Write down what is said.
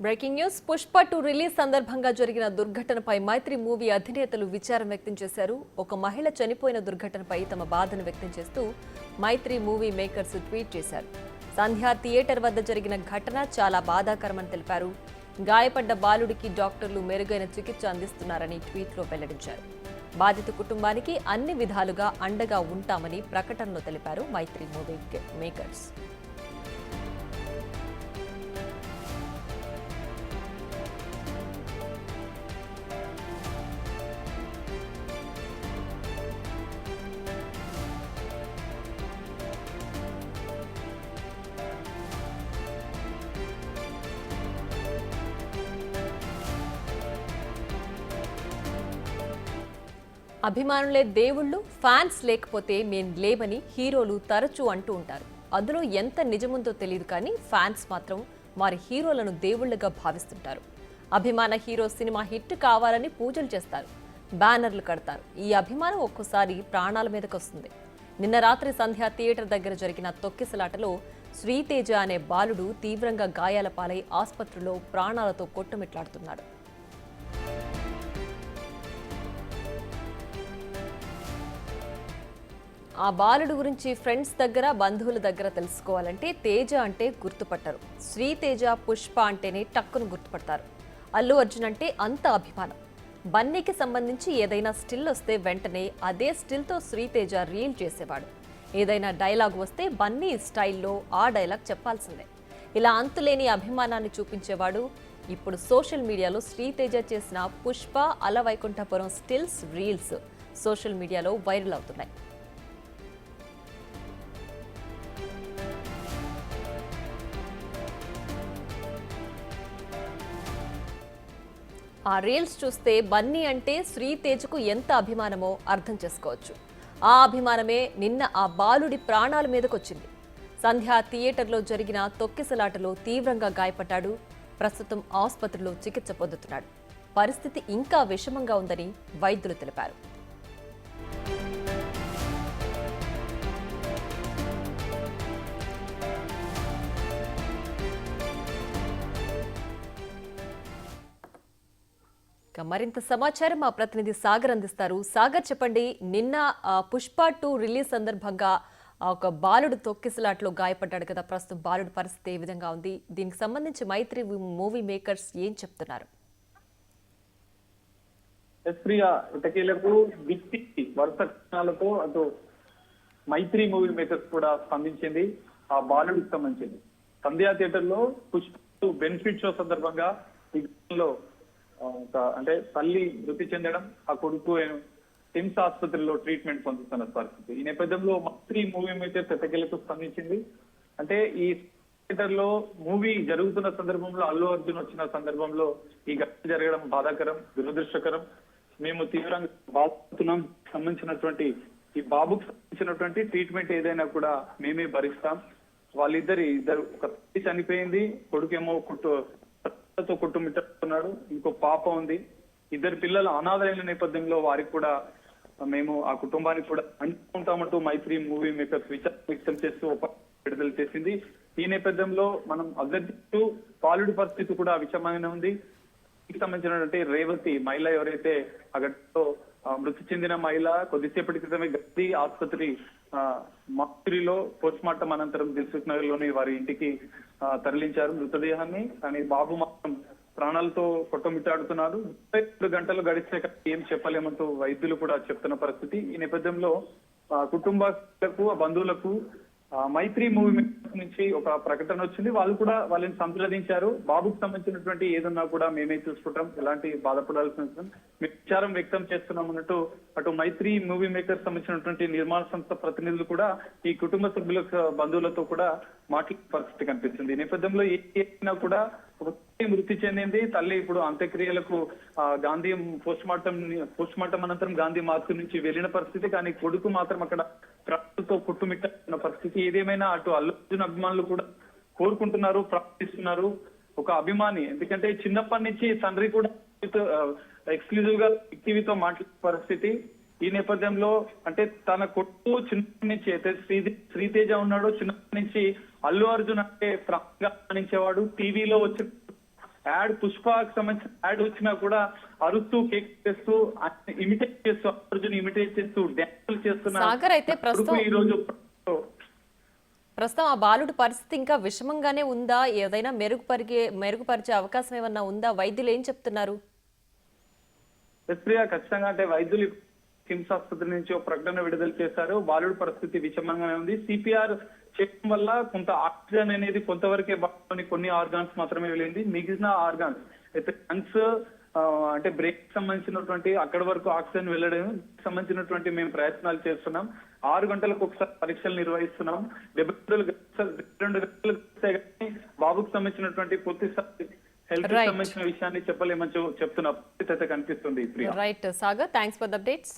Breaking news Pushpa 2 release సందర్భంగా జరిగిన దుర్ఘటనపై మైత్రి movie అధినేతలు విచారం వ్యక్తం చేశారు. ఒక మహిళ చనిపోయిన దుర్ఘటనపై తమ బాధను వ్యక్తం చేస్తూ మైత్రి మూవీ మేకర్స్ ట్వీట్ చేశారు. సంధ్య థియేటర్ వద్ద జరిగిన ఘటన చాలా బాధాకరమని తెలిపారు. గాయపడ్డ బాలుడికి డాక్టర్లు మెరుగైన చికిత్స అందిస్తున్నారని ట్వీట్లో వెల్లడించారు. బాధిత కుటుంబానికి అన్ని విధాలుగా అండగా ఉంటామని ప్రకటనలో తెలిపారు మైత్రి మూవీ మేకర్స్. అభిమానులే దేవుళ్ళు, ఫ్యాన్స్ లేకపోతే మేం లేమని హీరోలు తరచూ అంటూ ఉంటారు. అందులో ఎంత నిజముందో తెలియదు కానీ ఫ్యాన్స్ మాత్రం వారి హీరోలను దేవుళ్లుగా భావిస్తుంటారు. అభిమాన హీరో సినిమా హిట్ కావాలని పూజలు చేస్తారు, బ్యానర్లు కడతారు. ఈ అభిమానం ఒక్కోసారి ప్రాణాల మీదకొస్తుంది. నిన్న రాత్రి సంధ్య థియేటర్ దగ్గర జరిగిన తొక్కిసలాటలో శ్రీతేజ అనే బాలుడు తీవ్రంగా గాయాల పాలై ఆసుపత్రిలో ప్రాణాలతో కొట్టుమిట్లాడుతున్నాడు. ఆ బాలుడు గురించి ఫ్రెండ్స్ దగ్గర, బంధువుల దగ్గర తెలుసుకోవాలంటే తేజ అంటే గుర్తుపట్టరు. శ్రీతేజ, పుష్ప అంటేనే టక్కును గుర్తుపడతారు. అల్లు అర్జున్ అంటే అంత అభిమానం. బన్నీకి సంబంధించి ఏదైనా స్టిల్ వస్తే వెంటనే అదే స్టిల్తో శ్రీతేజ రీల్ చేసేవాడు. ఏదైనా డైలాగ్ వస్తే బన్నీ స్టైల్లో ఆ డైలాగ్ చెప్పాల్సిందే. ఇలా అంతులేని అభిమానాన్ని చూపించేవాడు. ఇప్పుడు సోషల్ మీడియాలో శ్రీతేజ చేసిన Pushpa, Ala Vaikunthapuram stills, reels social మీడియాలో వైరల్ అవుతున్నాయి. ఆ రీల్స్ చూస్తే బన్నీ అంటే శ్రీతేజకు ఎంత అభిమానమో అర్థం చేసుకోవచ్చు. ఆ అభిమానమే నిన్న ఆ బాలుడి ప్రాణాల మీదకొచ్చింది. సంధ్య థియేటర్లో జరిగిన తొక్కిసలాటలో తీవ్రంగా గాయపడ్డాడు. ప్రస్తుతం ఆసుపత్రిలో చికిత్స పొందుతున్నాడు. పరిస్థితి ఇంకా విషమంగా ఉందని వైద్యులు తెలిపారు. మరింత సమాచారం మా ప్రతినిధి సాగర్ అందిస్తారు. సాగర్, చెప్పండి, నిన్న పుష్ప 2 రిలీజ్ సందర్భంగా ఒక బాలుడు తొక్కిసలాట్లో గాయపడ్డాడు కదా. ప్రస్తుతం బాలుడి పరిస్థితి ఏ విధంగా ఉంది? దీనికి సంబంధించి మైత్రి మూవీ మేకర్స్ ఏం చెప్తున్నారు? ఇటకీలకు వరుస క్షణాలతో అటు మైత్రి మూవీ మేకర్స్ కూడా స్పందించింది. ఆ బాలుడికి సంబంధించింది. సంధ్యా థియేటర్ లో పుష్ప బెనిఫిట్ షో సందర్భంగా ఈ లో అంటే తల్లి మృతి చెందడం, ఆ కొడుకు టిమ్స్ ఆసుపత్రిలో ట్రీట్మెంట్ పొందుతున్న పరిస్థితి. ఈ నేపథ్యంలో మైత్రి మూవీ మేకర్స్ ఎట్టకేలకు స్పందించింది. అంటే ఈ థియేటర్ లో మూవీ జరుగుతున్న సందర్భంలో అల్లు అర్జున్ వచ్చిన సందర్భంలో ఈ ఘటన జరగడం బాధాకరం, దురదృష్టకరం. మేము తీవ్రంగా బాధపడుతున్నాం. సంబంధించినటువంటి ఈ బాబుకు సంబంధించినటువంటి ట్రీట్మెంట్ ఏదైనా కూడా మేమే భరిస్తాం. ఇద్దరు ఒక తల్లి చనిపోయింది, కొడుకేమో కొట్టుమిట్టున్నాడు, ఇంకో పాప ఉంది. ఇద్దరు పిల్లలు అనాథైన నేపథ్యంలో వారికి కూడా మేము ఆ కుటుంబానికి కూడా అంటుకుంటామంటూ మైత్రి మూవీ మేకర్స్ విచారణ వ్యక్తం చేస్తూ విడుదల చేసింది. ఈ నేపథ్యంలో మనం అభ్యర్థిస్తూ బాలుడి పరిస్థితి కూడా విషమంగానే ఉంది. దీనికి సంబంధించినటువంటి రేవతి మహిళ ఎవరైతే ఆ ఘటనలో మృతి చెందిన మహిళ కొద్దిసేపటి క్రితమే గది ఆసుపత్రి మాస్టరీలో పోస్ట్ మార్టం అనంతరం దిల్సుఖ్ నగర్ లోని వారి ఇంటికి తరలించారు మృతదేహాన్ని. కానీ బాబు మాత్రం ప్రాణాలతో కొట్టమిట్టాడుతున్నారు. 32 గంటలు గడిస్తే ఏం చెప్పలేమంటూ వైద్యులు కూడా చెప్తున్న పరిస్థితి. ఈ నేపథ్యంలో కుటుంబాలకు, బంధువులకు మైత్రి మూవీ నుంచి ఒక ప్రకటన వచ్చింది. వాళ్ళు కూడా వాళ్ళని సంప్రదించారు. బాబుకు సంబంధించినటువంటి ఏదన్నా కూడా మేమే చూసుకుంటాం, ఎలాంటి బాధపడాల్సిన విచారం వ్యక్తం చేస్తున్నాం అన్నట్టు అటు మైత్రి మూవీ మేకర్స్ సంబంధించినటువంటి నిర్మాణ సంస్థ ప్రతినిధులు కూడా ఈ కుటుంబ సభ్యుల బంధువులతో కూడా మాట్లాడే పరిస్థితి కనిపిస్తుంది. ఈ నేపథ్యంలో ఏదైనా కూడా ఒక మృతి చెందింది. తల్లి ఇప్పుడు అంత్యక్రియలకు గాంధీ పోస్ట్ మార్టం అనంతరం గాంధీ మార్కు నుంచి వెళ్లిన పరిస్థితి. కానీ కొడుకు మాత్రం అక్కడ ప్రాణాలతో కొట్టుమిట్టిన పరిస్థితి. ఏదేమైనా అటు అల్లు అర్జున్ అభిమానులు కూడా కోరుకుంటున్నారు, ప్రార్థిస్తున్నారు. ఒక అభిమాని, ఎందుకంటే చిన్నప్పటి నుంచి తండ్రి కూడా ఎక్స్క్లూజివ్ గా టీవీతో మాట్లాడే పరిస్థితి. ఈ నేపథ్యంలో అంటే తన కొడుకు చిన్నప్పటి నుంచి అయితే శ్రీతేజ ఉన్నాడు, చిన్నప్పటి నుంచి అల్లు అర్జున్ అంటే ప్రాణంగా గమనించేవాడు. టీవీలో వచ్చి యాడ్ పుష్పకి సంబంధించిన యాడ్ వచ్చినా కూడా అరుస్తూ కేక్ చేస్తూ ఇమిటేట్ చేస్తూ అర్జున్ ఇమిటేట్ చేస్తూ డ్యాన్సులు చేస్తున్న సాగర్ అయితే ప్రస్తుతం ఈ రోజు ప్రస్తుతం ఆ బాలుడి పరిస్థితి ఇంకా విషమంగానే ఉందా? ఏదైనా మెరుగుపరిచే అవకాశం ఏమన్నా ఉందా? వైద్యులు ఏం చెప్తున్నారు? ప్రియ ఖచ్చితంగా అంటే వైద్యులు కిమ్స్ ఆసుపత్రి నుంచి ఒక ప్రకటన విడుదల చేశారు. బాలుడి పరిస్థితి విషమంగానే ఉంది. సిపిఆర్ చేయడం వల్ల కొంత ఆక్సిజన్ అనేది కొంతవరకే బాడీలోని కొన్ని ఆర్గాన్స్ మాత్రమే వెళ్ళింది. మిగిలిన ఆర్గాన్స్ అయితే లంగ్స్ అంటే బ్రెయిన్ సంబంధించినటువంటి అక్కడి వరకు ఆక్సిజన్ వెళ్ళడం సంబంధించినటువంటి మేము ప్రయత్నాలు చేస్తున్నాం. 6 గంటలకు ఒకసారి పరీక్షలు నిర్వహిస్తున్నాం. 72 గంటలు బాబుకు సంబంధించినటువంటి పూర్తి హెల్త్ సంబంధించిన విషయాన్ని చెప్పలేమని చెప్తున్న పరిస్థితి అయితే కనిపిస్తుంది. Right Sagar, thanks for the updates.